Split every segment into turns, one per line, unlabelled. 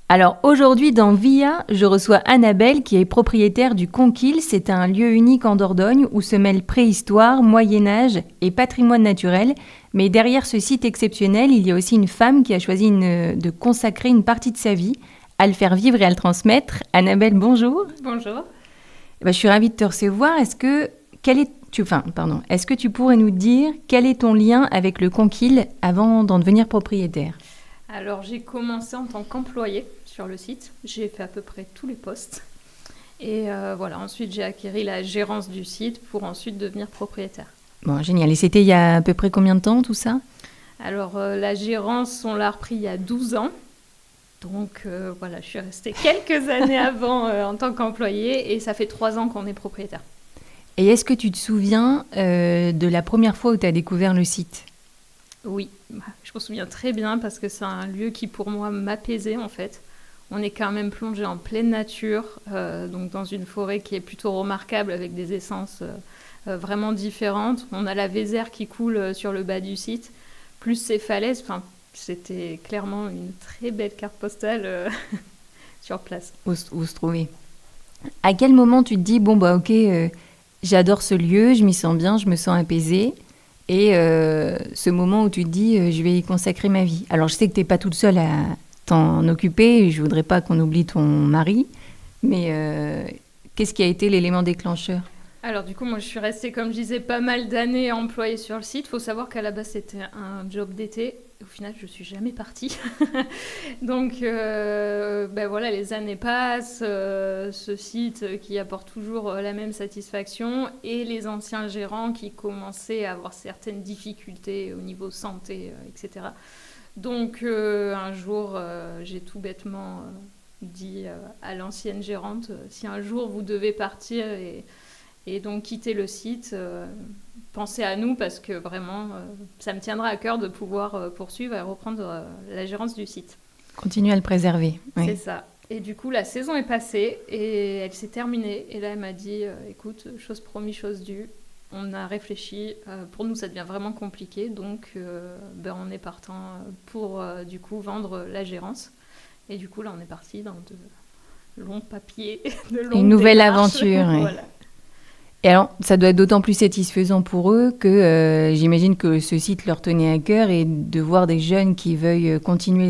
Alors aujourd'hui dans VIA, je reçois Annabelle qui est propriétaire du Conquil. C'est un lieu unique en Dordogne où se mêlent préhistoire, Moyen-Âge et patrimoine naturel. Mais derrière ce site exceptionnel, il y a aussi une femme qui a choisi de consacrer une partie de sa vie à le faire vivre et à le transmettre. Annabelle, bonjour.
Bonjour.
Je suis ravie de te recevoir. Est-ce que tu pourrais nous dire quel est ton lien avec le Conquil avant d'en devenir propriétaire ?
Alors j'ai commencé en tant qu'employée sur le site. J'ai fait à peu près tous les postes. Et voilà, ensuite j'ai acquis la gérance du site pour ensuite devenir propriétaire.
Bon, génial. Et c'était il y a à peu près combien de temps tout ça ?
Alors la gérance, on l'a repris il y a 12 ans. Donc voilà, je suis restée quelques années avant en tant qu'employée et ça fait 3 ans qu'on est propriétaire.
Et est-ce que tu te souviens de la première fois où tu as découvert le site ?
Oui, je me souviens très bien parce que c'est un lieu qui pour moi m'apaisait en fait. On est quand même plongé en pleine nature, donc dans une forêt qui est plutôt remarquable avec des essences vraiment différentes. On a la Vézère qui coule sur le bas du site, plus ces falaises. Enfin, c'était clairement une très belle carte postale sur place.
Où se trouver ? À quel moment tu te dis, j'adore ce lieu, je m'y sens bien, je me sens apaisée ? Et ce moment où tu te dis, je vais y consacrer ma vie. Alors, je sais que tu n'es pas toute seule à t'en occuper, je ne voudrais pas qu'on oublie ton mari, mais qu'est-ce qui a été l'élément déclencheur ?
Alors du coup, moi je suis restée, comme je disais, pas mal d'années employée sur le site. Il faut savoir qu'à la base c'était un job d'été. Au final, je suis jamais partie. Donc voilà, les années passent, ce site qui apporte toujours la même satisfaction et les anciens gérants qui commençaient à avoir certaines difficultés au niveau santé, etc. Donc un jour, j'ai tout bêtement dit à l'ancienne gérante, si un jour vous devez partir et donc quitter le site, pensez à nous parce que vraiment, ça me tiendra à cœur de pouvoir poursuivre et reprendre la gérance du site.
Continuer à le préserver. Oui.
C'est ça. Et du coup, la saison est passée et elle s'est terminée. Et là, elle m'a dit, écoute, chose promise, chose due. On a réfléchi. Pour nous, ça devient vraiment compliqué. Donc, on est partant pour, du coup, vendre la gérance. Et du coup, là, on est parti dans de longs papiers, de longues
Une nouvelle
démarches.
aventure. Oui.
Voilà.
Et alors, ça doit être d'autant plus satisfaisant pour eux que j'imagine que ce site leur tenait à cœur et de voir des jeunes qui veuillent continuer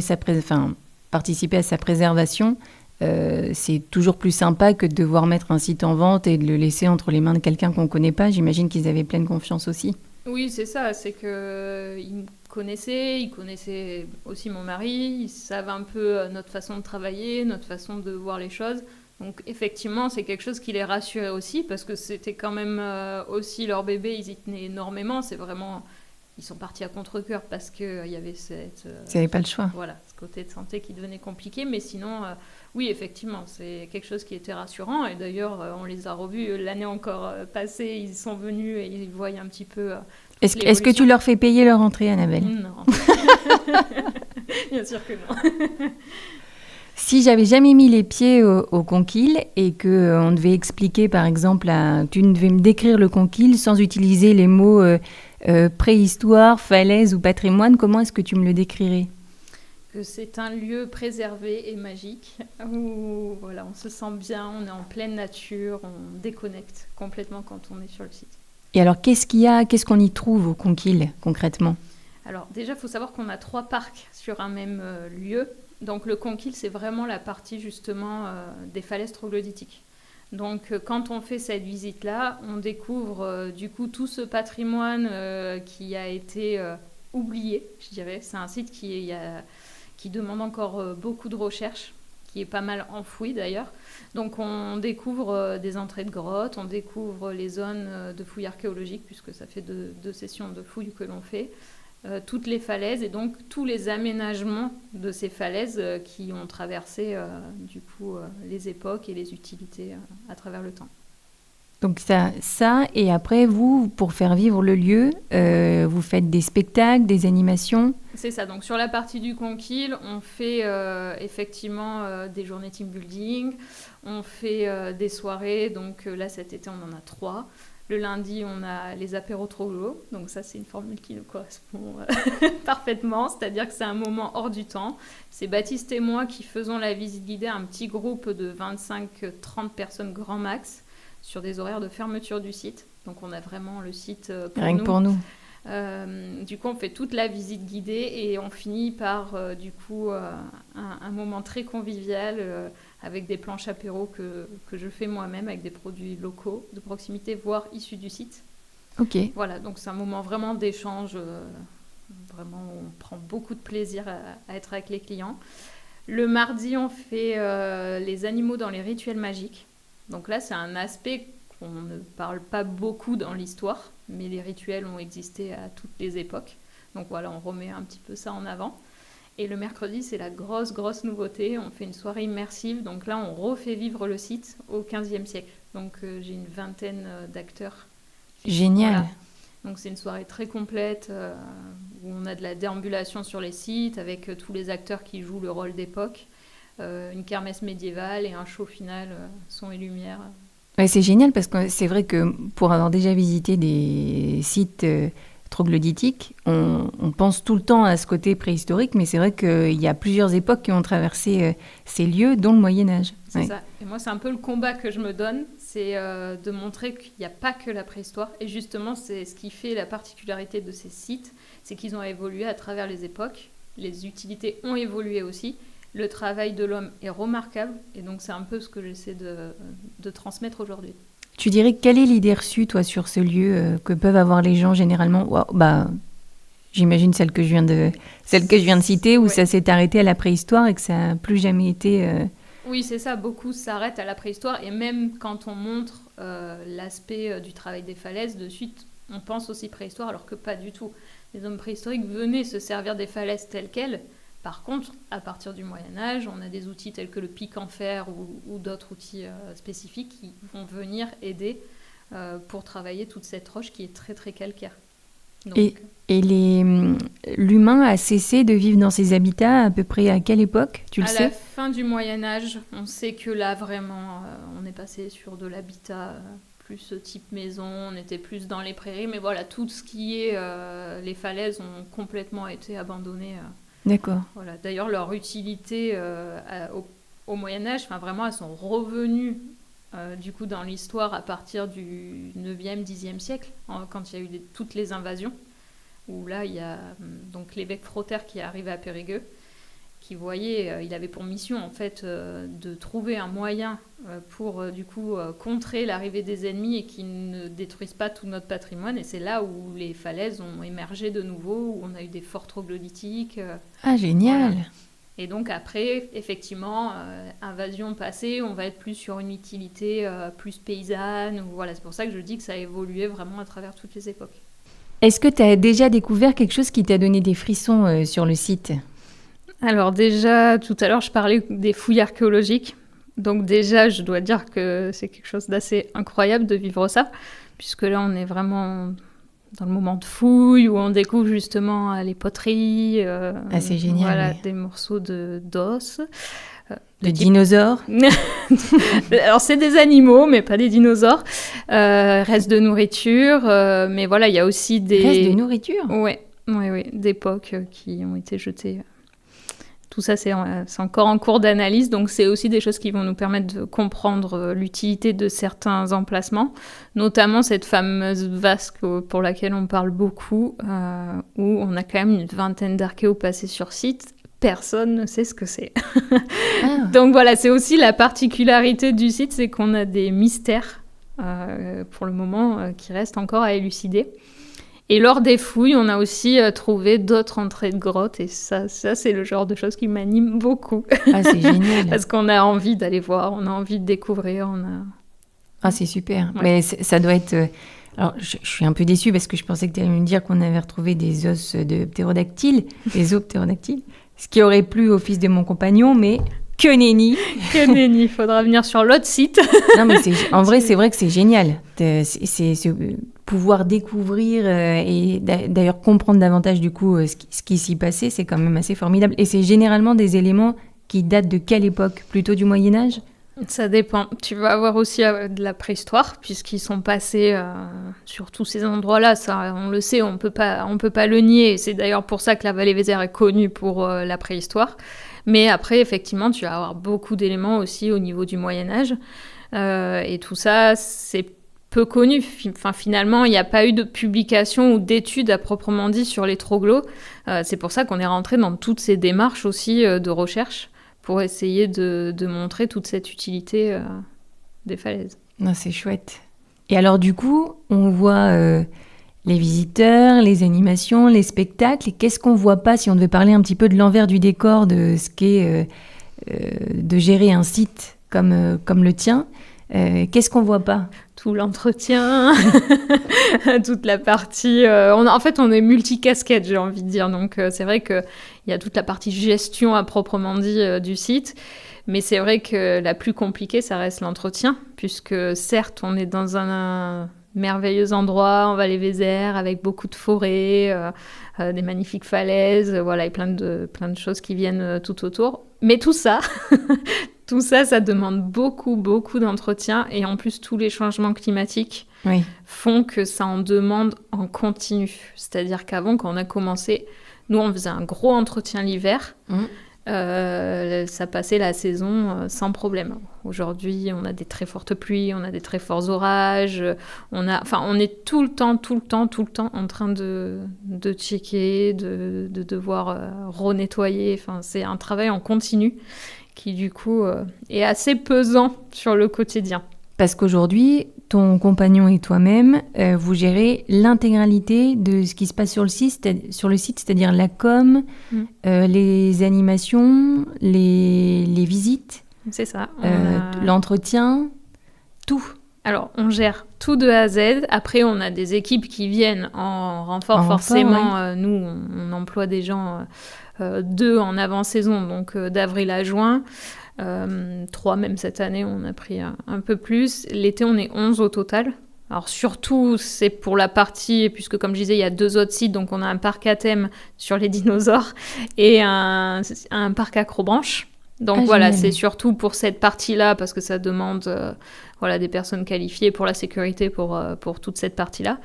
participer à sa préservation, c'est toujours plus sympa que de devoir mettre un site en vente et de le laisser entre les mains de quelqu'un qu'on ne connaît pas. J'imagine qu'ils avaient pleine confiance aussi.
Oui, c'est ça. C'est qu'ils me connaissaient, ils connaissaient aussi mon mari, ils savent un peu notre façon de travailler, notre façon de voir les choses. Donc effectivement, c'est quelque chose qui les rassurait aussi parce que c'était quand même aussi leur bébé, ils y tenaient énormément. C'est vraiment, ils sont partis à contre-cœur parce qu'il y avait
Ils n'avaient pas le choix.
Voilà, ce côté de santé qui devenait compliqué. Mais sinon, oui, effectivement, c'est quelque chose qui était rassurant. Et d'ailleurs, on les a revus l'année encore passée. Ils sont venus et ils voient un petit peu
Est-ce que tu leur fais payer leur entrée, Annabelle ?
Non. Bien sûr que non.
Si j'avais jamais mis les pieds au Conquil et qu'on devait expliquer, par exemple, tu devais me décrire le Conquil sans utiliser les mots préhistoire, falaise ou patrimoine, comment est-ce que tu me le décrirais ?
Que c'est un lieu préservé et magique où voilà, on se sent bien, on est en pleine nature, on déconnecte complètement quand on est sur le site.
Et alors, qu'est-ce qu'on y trouve au Conquil concrètement ?
Alors déjà, il faut savoir qu'on a 3 parcs sur un même lieu. Donc le Conquil, c'est vraiment la partie justement des falaises troglodytiques. Donc quand on fait cette visite-là, on découvre du coup tout ce patrimoine qui a été oublié, je dirais. C'est un site qui demande encore beaucoup de recherche, qui est pas mal enfoui d'ailleurs. Donc on découvre des entrées de grottes, on découvre les zones de fouilles archéologiques, puisque ça fait 2 sessions de fouilles que l'on fait. Toutes les falaises et donc tous les aménagements de ces falaises qui ont traversé du coup les époques et les utilités à travers le temps.
Donc ça, et après vous, pour faire vivre le lieu, vous faites des spectacles, des animations ?
C'est ça, donc sur la partie du Conquil, on fait effectivement des journées team building, on fait des soirées, donc là cet été on en a 3. Le lundi, on a les apéros troglo. Donc ça, c'est une formule qui nous correspond parfaitement. C'est-à-dire que c'est un moment hors du temps. C'est Baptiste et moi qui faisons la visite guidée à un petit groupe de 25-30 personnes grand max sur des horaires de fermeture du site. Donc on a vraiment le site pour
Rien
nous.
que pour nous.
Du coup, on fait toute la visite guidée et on finit par un moment très convivial avec des planches apéro que je fais moi-même avec des produits locaux de proximité, voire issus du site.
Ok.
Voilà, donc c'est un moment vraiment d'échange. Vraiment, on prend beaucoup de plaisir à être avec les clients. Le mardi, on fait les animaux dans les rituels magiques. Donc là, c'est un aspect qu'on ne parle pas beaucoup dans l'histoire, mais les rituels ont existé à toutes les époques. Donc voilà, on remet un petit peu ça en avant. Et le mercredi, c'est la grosse nouveauté. On fait une soirée immersive. Donc là, on refait vivre le site au XVe siècle. Donc j'ai une vingtaine d'acteurs.
Génial.
Voilà. Donc c'est une soirée très complète où on a de la déambulation sur les sites avec tous les acteurs qui jouent le rôle d'époque, une kermesse médiévale et un show final, son et lumière.
Ouais, c'est génial parce que c'est vrai que pour avoir déjà visité des sites troglodytiques, on pense tout le temps à ce côté préhistorique, mais c'est vrai qu'il y a plusieurs époques qui ont traversé ces lieux, dont le Moyen-Âge.
C'est ça. Et moi, c'est un peu le combat que je me donne, c'est de montrer qu'il n'y a pas que la préhistoire. Et justement, c'est ce qui fait la particularité de ces sites, c'est qu'ils ont évolué à travers les époques. Les utilités ont évolué aussi. Le travail de l'homme est remarquable. Et donc, c'est un peu ce que j'essaie de transmettre aujourd'hui.
Tu dirais quelle est l'idée reçue, toi, sur ce lieu que peuvent avoir les gens généralement? J'imagine celle que je viens de citer, où
ouais.
ça s'est arrêté à la préhistoire et que ça n'a plus jamais été...
Oui, c'est ça. Beaucoup s'arrêtent à la préhistoire. Et même quand on montre l'aspect du travail des falaises, de suite, on pense aussi préhistoire, alors que pas du tout. Les hommes préhistoriques venaient se servir des falaises telles quelles. Par contre, à partir du Moyen-Âge, on a des outils tels que le pic en fer ou d'autres outils spécifiques qui vont venir aider pour travailler toute cette roche qui est très très calcaire. Donc,
et l'humain a cessé de vivre dans ces habitats à peu près à quelle époque, tu le sais?
À la fin du Moyen-Âge, on sait que là vraiment, on est passé sur de l'habitat plus type maison, on était plus dans les prairies, mais voilà, tout ce qui est les falaises ont complètement été abandonnées.
D'accord.
Voilà. D'ailleurs, leur utilité au Moyen-Âge, vraiment, elles sont revenues du coup dans l'histoire à partir du 9e, 10e siècle, quand il y a eu toutes les invasions, où là, il y a donc l'évêque Frotter qui est arrivé à Périgueux, qui voyait, il avait pour mission en fait de trouver un moyen pour du coup contrer l'arrivée des ennemis et qu'ils ne détruisent pas tout notre patrimoine. Et c'est là où les falaises ont émergé de nouveau, où on a eu des forts troglodytiques.
Ah, génial.
Voilà. Et donc après, effectivement, invasion passée, on va être plus sur une utilité plus paysanne. Voilà, c'est pour ça que je dis que ça a évolué vraiment à travers toutes les époques.
Est-ce que tu as déjà découvert quelque chose qui t'a donné des frissons sur le site?
Alors déjà, tout à l'heure, je parlais des fouilles archéologiques. Donc déjà, je dois dire que c'est quelque chose d'assez incroyable de vivre ça, puisque là, on est vraiment dans le moment de fouille, où on découvre justement les poteries.
C'est génial.
Voilà,
oui.
des morceaux d'os.
De dinosaures?
Alors, c'est des animaux, mais pas des dinosaures. Restes de nourriture. Mais voilà, il y a aussi des...
Restes de nourriture?
Oui, d'époques qui ont été jetées. Tout ça, c'est encore en cours d'analyse, donc c'est aussi des choses qui vont nous permettre de comprendre l'utilité de certains emplacements, notamment cette fameuse vasque pour laquelle on parle beaucoup, où on a quand même une vingtaine d'archéos passés sur site. Personne ne sait ce que c'est. Ah. Donc voilà, c'est aussi la particularité du site, c'est qu'on a des mystères, pour le moment, qui restent encore à élucider. Et lors des fouilles, on a aussi trouvé d'autres entrées de grottes. Et ça, c'est le genre de choses qui m'anime beaucoup.
Ah, c'est génial.
Parce qu'on a envie d'aller voir, on a envie de découvrir.
Ah, c'est super.
Ouais.
Mais ça doit être... Alors, je suis un peu déçue parce que je pensais que tu allais me dire qu'on avait retrouvé des os de ptérodactyles, des os ptérodactyles, ce qui aurait plu au fils de mon compagnon, mais... Que nenni.
Que nenni, il faudra venir sur l'autre site.
Non, mais en vrai, c'est vrai que c'est génial. C'est pouvoir découvrir et d'ailleurs comprendre davantage du coup ce qui s'y passait, c'est quand même assez formidable. Et c'est généralement des éléments qui datent de quelle époque? Plutôt du Moyen-Âge?
Ça dépend. Tu vas avoir aussi de la préhistoire, puisqu'ils sont passés sur tous ces endroits-là. Ça, on le sait, on peut pas le nier. C'est d'ailleurs pour ça que la vallée Vézère est connue pour la préhistoire. Mais après, effectivement, tu vas avoir beaucoup d'éléments aussi au niveau du Moyen-Âge. Et tout ça, c'est peu connu. Enfin, finalement, il n'y a pas eu de publication ou d'études à proprement dit sur les troglodytes. C'est pour ça qu'on est rentré dans toutes ces démarches aussi de recherche pour essayer de montrer toute cette utilité des falaises.
Non, c'est chouette. Et alors du coup, on voit les visiteurs, les animations, les spectacles. Et qu'est-ce qu'on voit pas si on devait parler un petit peu de l'envers du décor de ce qu'est de gérer un site comme le tien? Qu'est-ce qu'on voit pas?
Tout l'entretien, toute la partie... en fait, on est multicasquette, j'ai envie de dire. Donc, c'est vrai qu'il y a toute la partie gestion à proprement dit du site. Mais c'est vrai que la plus compliquée, ça reste l'entretien. Puisque certes, on est dans un merveilleux endroit en vallée Vézère avec beaucoup de forêts, des magnifiques falaises, voilà, et plein de choses qui viennent tout autour. Mais tout ça... Tout ça, ça demande beaucoup, beaucoup d'entretien. Et en plus, tous les changements climatiques font que ça en demande en continu. C'est-à-dire qu'avant, quand on a commencé, nous, on faisait un gros entretien l'hiver. Ça passait la saison sans problème. Aujourd'hui, on a des très fortes pluies, on a des très forts orages. On est tout le temps en train de checker, de devoir renettoyer. Enfin, c'est un travail en continu qui du coup est assez pesant sur le quotidien.
Parce qu'aujourd'hui, ton compagnon et toi-même, vous gérez l'intégralité de ce qui se passe sur le site, c'est-à-dire la com, les animations, les visites.
C'est ça.
L'entretien, tout.
Alors, on gère tout de A à Z. Après, on a des équipes qui viennent en renfort, forcément. Nous, on emploie des gens... 2 en avant-saison, donc d'avril à juin. 3 même cette année, on a pris un peu plus. L'été, on est 11 au total. Alors surtout, c'est pour la partie, puisque comme je disais, il y a 2 autres sites, donc on a un parc à thème sur les dinosaures et un parc acrobranche. Donc voilà, c'est surtout pour cette partie-là, parce que ça demande des personnes qualifiées pour la sécurité, pour toute cette partie-là.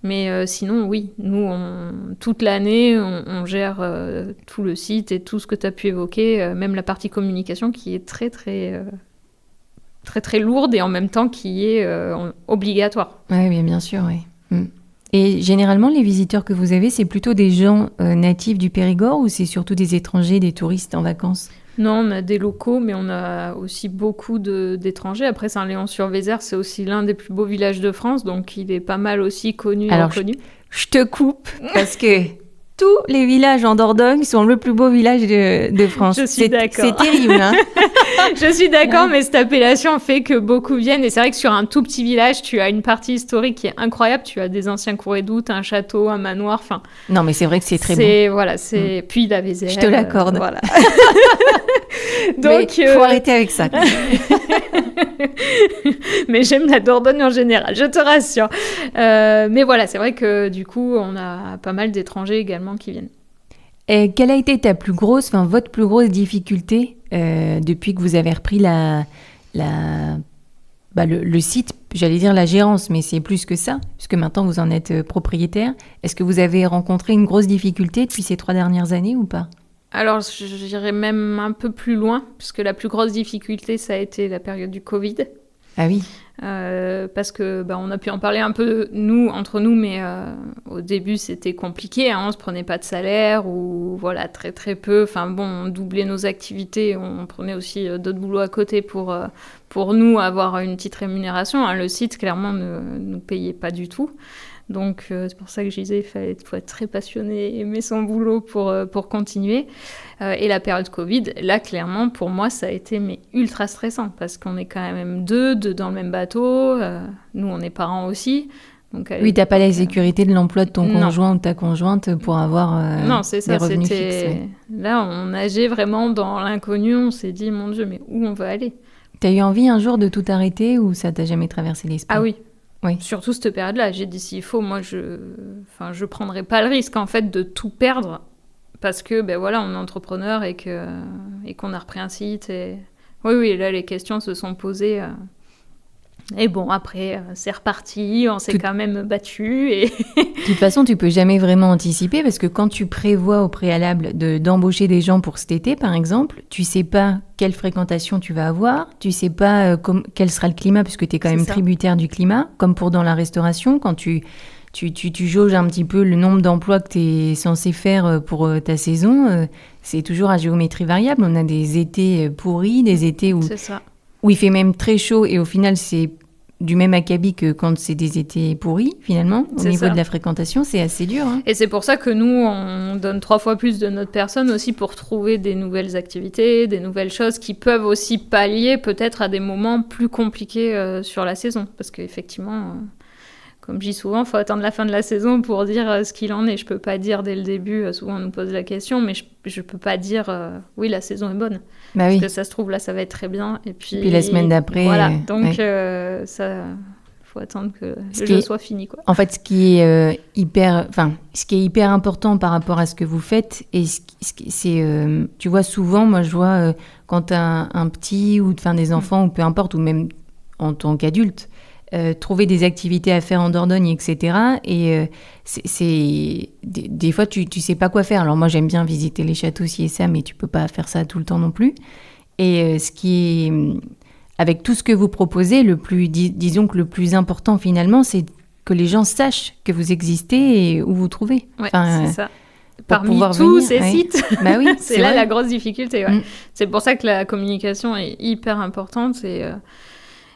Mais sinon, oui, nous, toute l'année, on gère tout le site et tout ce que tu as pu évoquer, même la partie communication qui est très, très, très, très lourde et en même temps qui est obligatoire.
Oui, bien sûr, oui. Et généralement, les visiteurs que vous avez, c'est plutôt des gens natifs du Périgord ou c'est surtout des étrangers, des touristes en vacances ?
Non, on a des locaux, mais on a aussi beaucoup d'étrangers. Après, Saint-Léon-sur-Vézère, c'est aussi l'un des plus beaux villages de France, donc il est pas mal aussi connu et reconnu.
Je te coupe, parce que tous les villages en Dordogne sont le plus beau village de France.
Je suis d'accord.
C'est terrible, hein.
Je suis d'accord, mais cette appellation fait que beaucoup viennent. Et c'est vrai que sur un tout petit village, tu as une partie historique qui est incroyable. Tu as des anciens courets d'août, un château, un manoir. Enfin,
non, mais c'est vrai que c'est très beau.
Voilà, c'est puis la Vézère.
Je te l'accorde.
Voilà.
Donc, faut arrêter avec ça.
Mais j'aime la Dordogne en général, je te rassure. Mais voilà, c'est vrai que du coup, on a pas mal d'étrangers également qui viennent.
Et quelle a été votre plus grosse difficulté depuis que vous avez repris le site, j'allais dire la gérance, mais c'est plus que ça, puisque maintenant vous en êtes propriétaire. Est-ce que vous avez rencontré une grosse difficulté depuis ces 3 dernières années ou pas ?
Alors, j'irais même un peu plus loin, puisque la plus grosse difficulté, ça a été la période du Covid.
Ah oui.
Parce que on a pu en parler un peu entre nous, mais au début c'était compliqué, hein, on se prenait pas de salaire ou voilà très très peu. Enfin bon, on doublait nos activités, on prenait aussi d'autres boulots à côté pour nous avoir une petite rémunération. Hein. Le site clairement ne nous payait pas du tout. Donc c'est pour ça que je disais il faut être très passionné, aimer son boulot pour continuer. Et la période Covid, là clairement pour moi ça a été ultra stressant parce qu'on est quand même deux dans le même bateau. Nous on est parents aussi. Donc,
oui, t'as pas la sécurité de l'emploi de ton conjoint ou de ta conjointe pour avoir
non, c'est ça,
des revenus fixes. Oui.
Là on nageait vraiment dans l'inconnu, on s'est dit mon Dieu mais où on va aller ?
T'as eu envie un jour de tout arrêter ou ça t'a jamais traversé l'esprit ?
Ah oui. Oui. Surtout cette période-là, j'ai dit s'il faut, moi je prendrais pas le risque en fait de tout perdre parce que on est entrepreneur et qu'on a repris un site et Oui, là, les questions se sont posées. Et bon, après, c'est reparti, on s'est quand même battu. Et...
De toute façon, tu peux jamais vraiment anticiper parce que quand tu prévois au préalable d'embaucher des gens pour cet été, par exemple, tu sais pas quelle fréquentation tu vas avoir, tu sais pas quel sera le climat puisque tu es quand même tributaire du climat, comme pour dans la restauration, quand tu jauges un petit peu le nombre d'emplois que tu es censé faire pour ta saison, c'est toujours à géométrie variable. On a des étés pourris, des étés où il fait même très chaud et au final, c'est du même acabit que quand c'est des étés pourris, finalement. Au niveau de la fréquentation, c'est assez dur. Hein.
Et c'est pour ça que nous, on donne 3 fois plus de notre personne aussi pour trouver des nouvelles activités, des nouvelles choses qui peuvent aussi pallier peut-être à des moments plus compliqués sur la saison. Parce qu'effectivement... Comme je dis souvent, il faut attendre la fin de la saison pour dire ce qu'il en est. Je ne peux pas dire dès le début, souvent on nous pose la question, mais je ne peux pas dire oui, la saison est bonne. Parce que ça se trouve, là, ça va être très bien. Et puis
la semaine d'après...
Voilà, donc ça... faut attendre que le jeu soit fini, quoi.
En fait, ce qui est hyper important par rapport à ce que vous faites, et c'est, tu vois, souvent, moi, je vois quand tu as un petit ou des enfants, ou peu importe, ou même en tant qu'adulte, trouver des activités à faire en Dordogne, etc. Et des fois, tu sais pas quoi faire. Alors moi, j'aime bien visiter les châteaux, ci et ça, mais tu peux pas faire ça tout le temps non plus. Et ce qui est... Avec tout ce que vous proposez, disons que le plus important finalement, c'est que les gens sachent que vous existez et où vous trouvez.
Ouais, c'est ça. Parmi tous ces sites,
bah oui,
c'est là la grosse difficulté. Ouais. C'est pour ça que la communication est hyper importante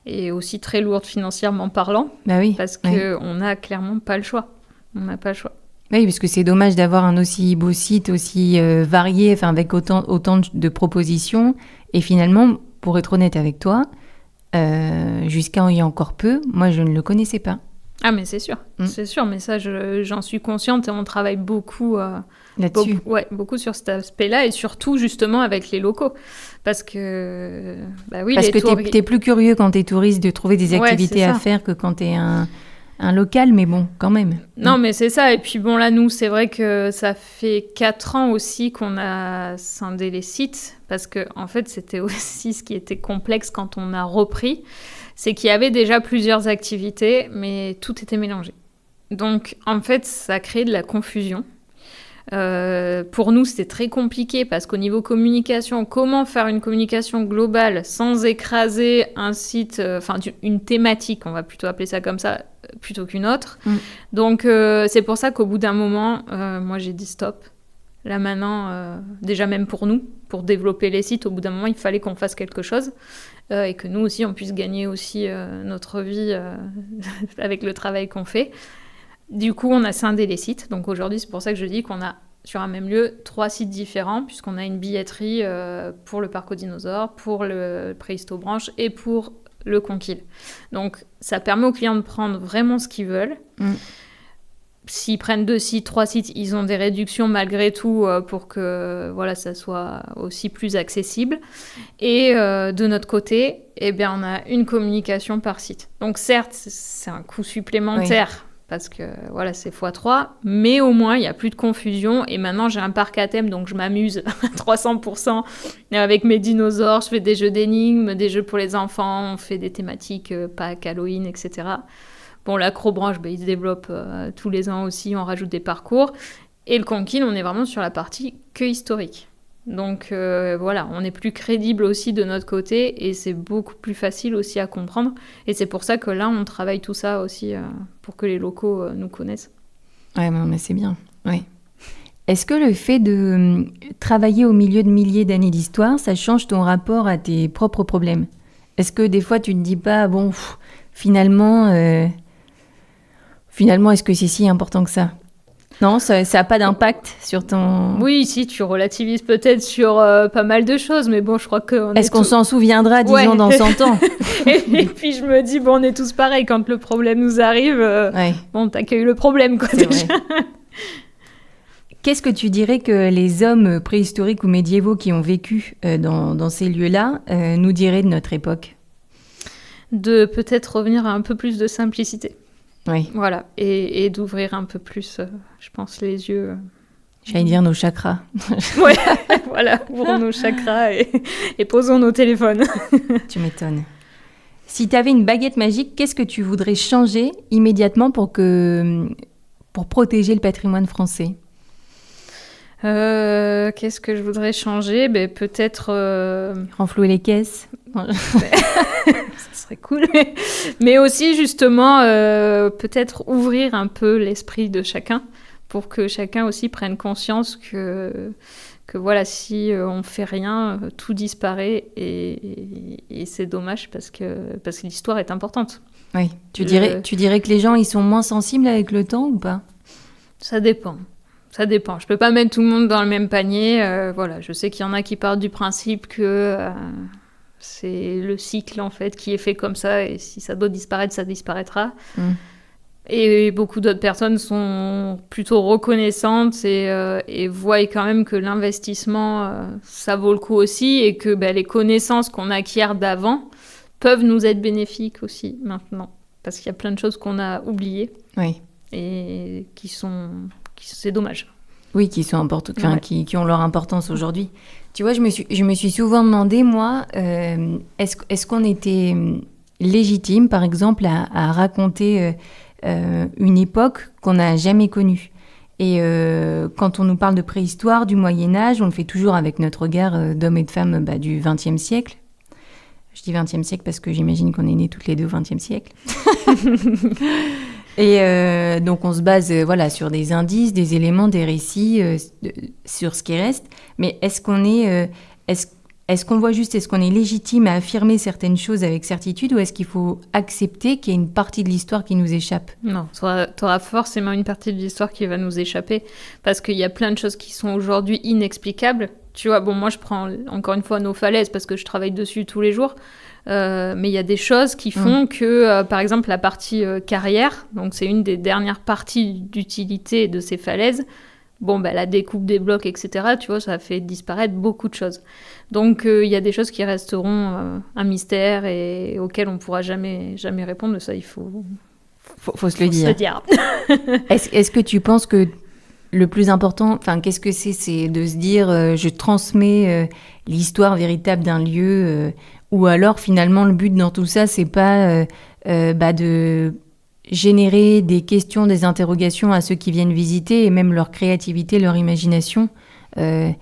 et aussi très lourde financièrement parlant.
Bah oui,
parce qu'on n'a clairement pas le choix. On n'a pas le choix.
Oui, parce que c'est dommage d'avoir un aussi beau site, aussi varié, avec autant de propositions. Et finalement, pour être honnête avec toi, jusqu'à il y a encore peu, moi, je ne le connaissais pas.
Ah, mais c'est sûr. C'est sûr, mais ça, j'en suis consciente et on travaille beaucoup
là-dessus.
Beaucoup sur cet aspect-là et surtout, justement, avec les locaux. Parce que,
parce que t'es plus curieux quand t'es touriste de trouver des activités à faire que quand t'es un local, mais bon, quand même.
Non, mais c'est ça. Et puis bon, là, nous, c'est vrai que ça fait 4 ans aussi qu'on a scindé les sites. Parce que, en fait, c'était aussi ce qui était complexe quand on a repris. C'est qu'il y avait déjà plusieurs activités, mais tout était mélangé. Donc, en fait, ça a créé de la confusion. Pour nous, c'était très compliqué parce qu'au niveau communication, comment faire une communication globale sans écraser un site, une thématique, on va plutôt appeler ça comme ça, plutôt qu'une autre. Donc, c'est pour ça qu'au bout d'un moment, moi, j'ai dit stop. Là, maintenant, déjà même pour nous, pour développer les sites, au bout d'un moment, il fallait qu'on fasse quelque chose et que nous aussi, on puisse gagner aussi notre vie avec le travail qu'on fait. Du coup, on a scindé les sites. Donc aujourd'hui, c'est pour ça que je dis qu'on a sur un même lieu 3 sites différents, puisqu'on a une billetterie pour le parc aux dinosaures, pour le Préhisto-Branche et pour le Conquille. Donc ça permet aux clients de prendre vraiment ce qu'ils veulent. S'ils prennent 2 sites, 3 sites, ils ont des réductions malgré tout pour que ça soit aussi plus accessible. Et de notre côté, on a une communication par site. Donc certes, c'est un coût supplémentaire. Oui. Parce que c'est x3, mais au moins il n'y a plus de confusion. Et maintenant j'ai un parc à thème, donc je m'amuse à 300% avec mes dinosaures. Je fais des jeux d'énigmes, des jeux pour les enfants, on fait des thématiques Pâques, Halloween, etc. Bon, l'Acrobranche, il se développe tous les ans aussi, on rajoute des parcours. Et le Conquille, on est vraiment sur la partie que historique. Donc on est plus crédible aussi de notre côté et c'est beaucoup plus facile aussi à comprendre. Et c'est pour ça que là, on travaille tout ça aussi pour que les locaux nous connaissent.
Ouais, mais c'est bien. Ouais. Est-ce que le fait de travailler au milieu de milliers d'années d'histoire, ça change ton rapport à tes propres problèmes ? Est-ce que des fois, tu ne te dis pas, finalement, est-ce que c'est si important que ça ? Non, ça n'a pas d'impact sur ton...
Oui, si, tu relativises peut-être sur pas mal de choses, mais bon, je crois qu'on
Est-ce qu'on s'en souviendra, disons, dans 100 ans ?
Et puis je me dis, on est tous pareils, quand le problème nous arrive, t'accueilles le problème, quoi, déjà.
Qu'est-ce que tu dirais que les hommes préhistoriques ou médiévaux qui ont vécu dans ces lieux-là nous diraient de notre époque ?
De peut-être revenir à un peu plus de simplicité.
Oui.
Voilà, et d'ouvrir un peu plus, je pense, les yeux
J'allais dire nos chakras.
Ouais, voilà, ouvrons nos chakras et posons nos téléphones.
Tu m'étonnes. Si tu avais une baguette magique, qu'est-ce que tu voudrais changer immédiatement pour protéger le patrimoine français ?
Qu'est-ce que je voudrais changer ? Peut-être...
Renflouer les caisses.
Ça serait cool. Mais aussi, justement, peut-être ouvrir un peu l'esprit de chacun pour que chacun aussi prenne conscience que voilà, si on fait rien, tout disparaît et c'est dommage parce que l'histoire est importante.
Oui. Tu dirais que les gens ils sont moins sensibles avec le temps ou pas ?
Ça dépend. Ça dépend. Je peux pas mettre tout le monde dans le même panier. Voilà, je sais qu'il y en a qui partent du principe que c'est le cycle en fait qui est fait comme ça et si ça doit disparaître, ça disparaîtra. Et beaucoup d'autres personnes sont plutôt reconnaissantes et voient quand même que l'investissement, ça vaut le coup aussi et que les connaissances qu'on acquiert d'avant peuvent nous être bénéfiques aussi maintenant. Parce qu'il y a plein de choses qu'on a oubliées et c'est dommage.
Oui, qui sont importantes, qui ont leur importance aujourd'hui. Tu vois, je me suis souvent demandé, moi, est-ce qu'on était légitime, par exemple, à raconter une époque qu'on n'a jamais connue. Et quand on nous parle de préhistoire, du Moyen-Âge, on le fait toujours avec notre regard d'hommes et de femmes du XXe siècle. Je dis XXe siècle parce que j'imagine qu'on est nés toutes les deux au XXe siècle. Et donc on se base sur des indices, des éléments, des récits, sur ce qui reste. Mais est-ce qu'on est légitime à affirmer certaines choses avec certitude ou est-ce qu'il faut accepter qu'il y a une partie de l'histoire qui nous échappe ?
Non, tu auras forcément une partie de l'histoire qui va nous échapper parce qu'il y a plein de choses qui sont aujourd'hui inexplicables. Tu vois, moi je prends encore une fois nos falaises parce que je travaille dessus tous les jours. Mais il y a des choses qui font que, par exemple, la partie carrière, donc c'est une des dernières parties d'utilité de ces falaises, la découpe des blocs, etc., tu vois, ça fait disparaître beaucoup de choses. Donc, il y a des choses qui resteront un mystère et auxquelles on ne pourra jamais répondre. Ça, il faut
se le dire. Est-ce que tu penses que le plus important, qu'est-ce que c'est de se dire je transmets l'histoire véritable d'un lieu ou alors finalement le but dans tout ça c'est pas de générer des questions, des interrogations à ceux qui viennent visiter et même leur créativité, leur imagination. Moi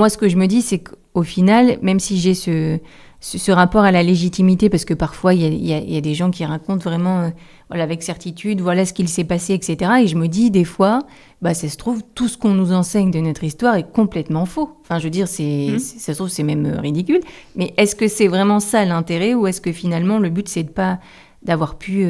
ce que je me dis c'est qu'au final, même si j'ai ce rapport à la légitimité, parce que parfois il y a des gens qui racontent vraiment avec certitude, voilà ce qu'il s'est passé, etc. Et je me dis des fois, ça se trouve, tout ce qu'on nous enseigne de notre histoire est complètement faux. Enfin, je veux dire, ça se trouve, c'est même ridicule. Mais est-ce que c'est vraiment ça l'intérêt ou est-ce que finalement le but c'est d'avoir pu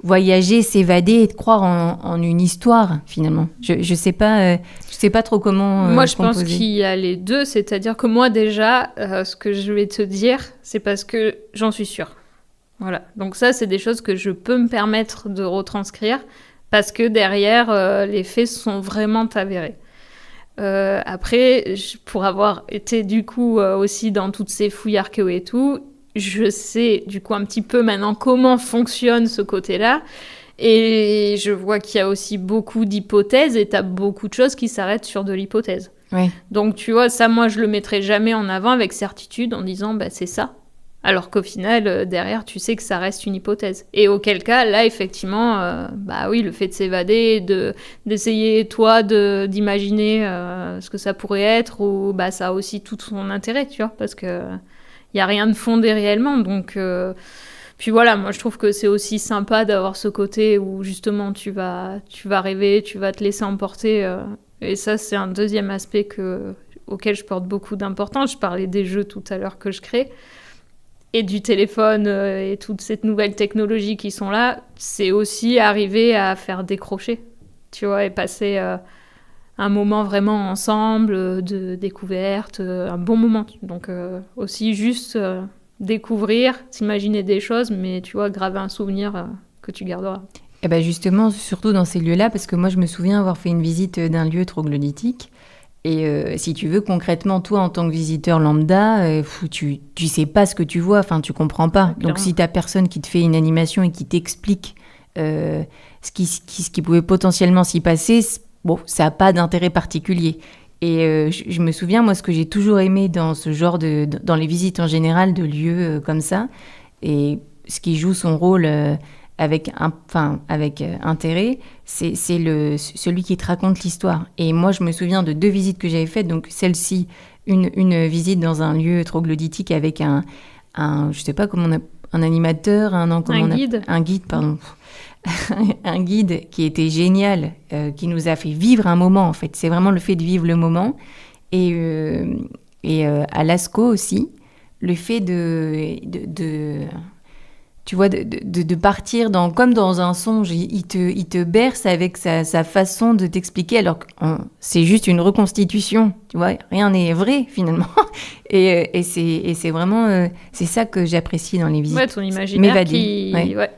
voyager, s'évader et de croire en une histoire finalement. Je sais pas trop comment
moi je pense qu'il y a les deux, c'est-à-dire que moi déjà ce que je vais te dire c'est parce que j'en suis sûre. Voilà, donc ça c'est des choses que je peux me permettre de retranscrire parce que derrière les faits sont vraiment avérés. Après, pour avoir été du coup aussi dans toutes ces fouilles archéo et tout, je sais du coup un petit peu maintenant comment fonctionne ce côté-là et je vois qu'il y a aussi beaucoup d'hypothèses et t'as beaucoup de choses qui s'arrêtent sur de l'hypothèse.
Oui.
Donc tu vois, ça moi je le mettrai jamais en avant avec certitude en disant c'est ça. Alors qu'au final, derrière, tu sais que ça reste une hypothèse. Et auquel cas, là, effectivement, oui, le fait de s'évader, d'essayer, toi, d'imaginer ce que ça pourrait être, ou ça a aussi tout son intérêt, tu vois, parce que il n'y a rien de fondé réellement. Donc, puis voilà, moi, je trouve que c'est aussi sympa d'avoir ce côté où, justement, tu vas rêver, tu vas te laisser emporter. Et ça, c'est un deuxième aspect auquel je porte beaucoup d'importance. Je parlais des jeux tout à l'heure que je crée. Et du téléphone et toute cette nouvelle technologie qui sont là, c'est aussi arriver à faire décrocher, tu vois, et passer un moment vraiment ensemble de découverte, un bon moment. Donc aussi juste découvrir, s'imaginer des choses, mais tu vois, graver un souvenir que tu garderas.
Et justement, surtout dans ces lieux-là, parce que moi je me souviens avoir fait une visite d'un lieu troglodytique. Et si tu veux, concrètement, toi, en tant que visiteur lambda, tu sais pas ce que tu vois, enfin, tu comprends pas.
Ouais,
donc, si t'as personne qui te fait une animation et qui t'explique ce qui pouvait potentiellement s'y passer, bon, ça n'a pas d'intérêt particulier. Et je me souviens, moi, ce que j'ai toujours aimé dans ce genre dans les visites en général de lieux comme ça, et ce qui joue son rôle avec intérêt, c'est celui qui te raconte l'histoire. Et moi, je me souviens de 2 visites que j'avais faites. Donc, celle-ci, une visite dans un lieu troglodytique avec je sais pas comment on a, un animateur, un guide. Un guide, pardon. Un guide qui était génial, qui nous a fait vivre un moment, en fait. C'est vraiment le fait de vivre le moment. Et à Lascaux aussi, le fait tu vois, de partir comme dans un songe. Il te berce avec sa façon de t'expliquer, alors que c'est juste une reconstitution, tu vois, rien n'est vrai finalement. Et c'est vraiment, c'est ça que j'apprécie dans les visites.
Ouais, ton imaginaire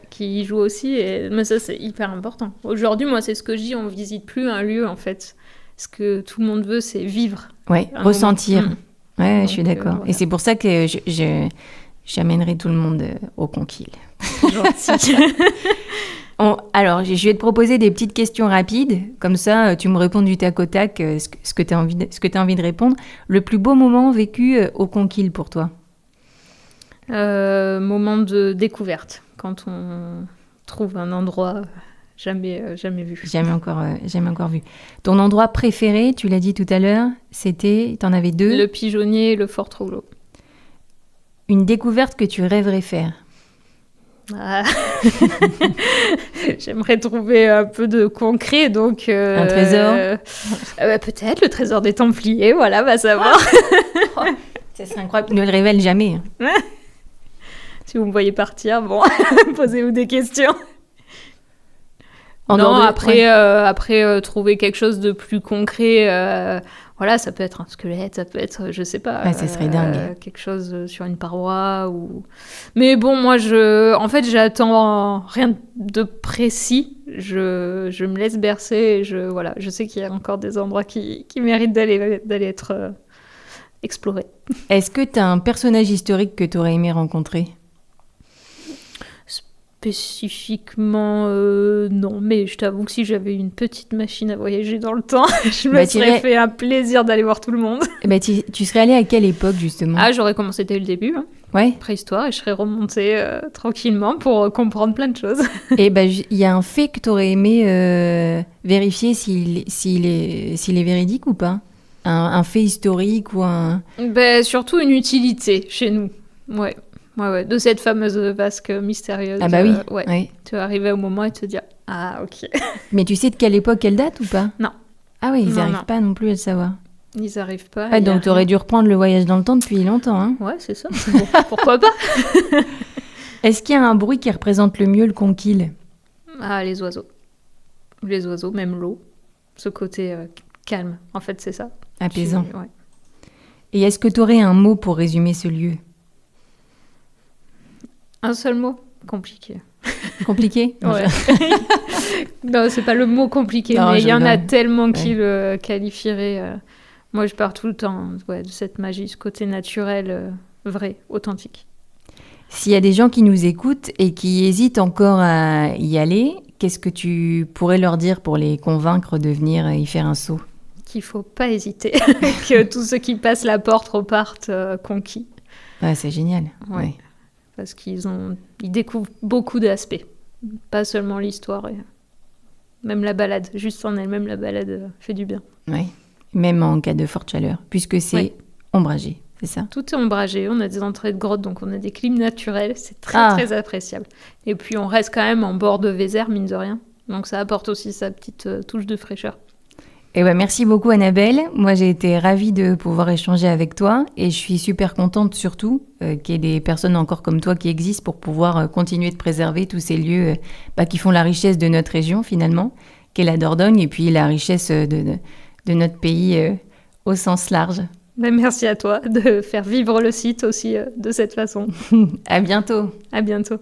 qui joue aussi, mais ça c'est hyper important. Aujourd'hui, moi c'est ce que je dis, on visite plus un lieu en fait. Ce que tout le monde veut, c'est vivre. Ouais,
ressentir. Ouais, je suis d'accord. Voilà. Et c'est pour ça que j'amènerai tout le monde au Conquille.
Gentil.
Alors, je vais te proposer des petites questions rapides. Comme ça, tu me réponds du tac au tac ce que tu as envie de répondre. Le plus beau moment vécu au Conquille pour toi?
Moment de découverte. Quand on trouve un endroit jamais vu.
Jamais encore vu. Ton endroit préféré, tu l'as dit tout à l'heure, t'en avais 2?
Le Pigeonnier et le Fort Troglo.
Une découverte que tu rêverais faire?
J'aimerais trouver un peu de concret, donc...
un trésor
peut-être, le trésor des Templiers, voilà, va savoir.
Ça serait incroyable, ne le révèle jamais.
Si vous me voyez partir, bon, posez-vous des questions. Après, trouver quelque chose de plus concret... Voilà, ça peut être un squelette, ça peut être, je sais pas,
ça serait dingue.
Quelque chose sur une paroi ou. Mais bon, moi, en fait, j'attends rien de précis. Je me laisse bercer. Et je sais qu'il y a encore des endroits qui méritent d'aller être explorés.
Est-ce que tu as un personnage historique que tu aurais aimé rencontrer?
Spécifiquement, non. Mais je t'avoue que si j'avais une petite machine à voyager dans le temps, je me serais fait un plaisir d'aller voir tout le monde.
Tu serais allée à quelle époque, justement?
J'aurais commencé dès le début, préhistoire, et je serais remontée tranquillement pour comprendre plein de choses. Et
il y a un fait que tu aurais aimé vérifier s'il est véridique ou pas? Un fait historique ou un...
Surtout une utilité chez nous, ouais. Ouais, de cette fameuse vasque mystérieuse.
Ah bah oui. Ouais.
Tu vas arriver au moment et te dire ok.
Mais tu sais de quelle époque elle date ou pas?
Non.
Ah oui, ils n'arrivent pas non plus à le savoir.
Ils n'arrivent pas.
Donc tu aurais dû reprendre le voyage dans le temps depuis longtemps, hein?
Ouais, c'est ça. Bon, pourquoi pas?
Est-ce qu'il y a un bruit qui représente le mieux le Conquille?
Les oiseaux. Les oiseaux, même l'eau. Ce côté calme, en fait, c'est ça.
Apaisant. Ouais. Et est-ce que tu aurais un mot pour résumer ce lieu?
Un seul mot? Compliqué.
Compliqué?
Ouais. Non, c'est pas le mot compliqué, mais il y en a tellement qui le qualifieraient. Moi, je pars tout le temps de cette magie, ce côté naturel, vrai, authentique.
S'il y a des gens qui nous écoutent et qui hésitent encore à y aller, qu'est-ce que tu pourrais leur dire pour les convaincre de venir y faire un saut?
Qu'il faut pas hésiter, que tous ceux qui passent la porte repartent conquis.
Ouais, c'est génial. Ouais.
Parce qu'ils découvrent beaucoup d'aspects, pas seulement l'histoire, et même la balade, juste en elle-même, la balade fait du bien.
Oui, même en cas de forte chaleur, puisque c'est ombragé, c'est ça?
Tout est ombragé, on a des entrées de grottes, donc on a des clims naturels, c'est très appréciable. Et puis on reste quand même en bord de Vézère, mine de rien, donc ça apporte aussi sa petite touche de fraîcheur.
Merci beaucoup Annabelle. Moi j'ai été ravie de pouvoir échanger avec toi et je suis super contente surtout qu'il y ait des personnes encore comme toi qui existent pour pouvoir continuer de préserver tous ces lieux qui font la richesse de notre région finalement, qu'est la Dordogne et puis la richesse de notre pays au sens large.
Merci à toi de faire vivre le site aussi de cette façon.
À bientôt.
À bientôt.